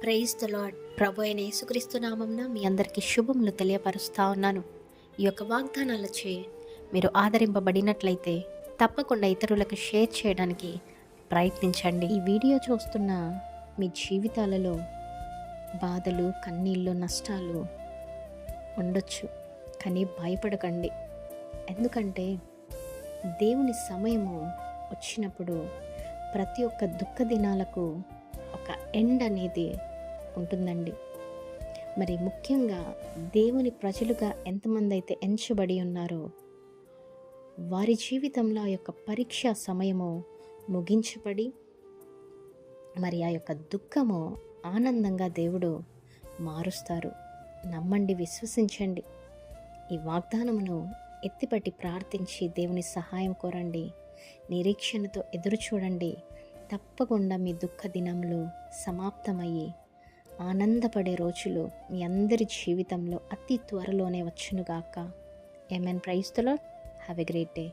Praise the lord. ప్రభు అయిన యేసుక్రీస్తు నామంన మీ అందరికీ శుభములు తెలియపరుస్తా ఉన్నాను. ఈ యొక్క వాగ్దానాలచే మీరు ఆదరింపబడినట్లయితే తప్పకుండా ఇతరులకు షేర్ చేయడానికి ప్రయత్నించండి. ఈ వీడియో చూస్తున్న మీ జీవితాలలో బాధలు, కన్నీళ్ళు, నష్టాలు ఉండొచ్చు. కానీ భయపడకండి. ఎందుకంటే దేవుని సమయము వచ్చినప్పుడు ప్రతి ఒక్క దుఃఖ దినాలకు ఒక ఎండ్ అనేది ఉంటుందండి. మరి ముఖ్యంగా దేవుని ప్రజలుగా ఎంతమంది అయితే ఎంచబడి ఉన్నారో వారి జీవితంలో ఆ యొక్క పరీక్ష సమయము ముగించబడి మరి ఆ యొక్క దుఃఖము ఆనందంగా దేవుడు మారుస్తారు. నమ్మండి, విశ్వసించండి. ఈ వాగ్దానమును ఎత్తిపట్టి ప్రార్థించి దేవుని సహాయం కోరండి. నిరీక్షణతో ఎదురు చూడండి. తప్పకుండా మీ దుఃఖ దినములు సమాప్తమయ్యి ఆనందపడే రోజులు మీ అందరి జీవితంలో అతి త్వరలోనే వచ్చునుగాక. Amen. Praise the Lord. Have a great day.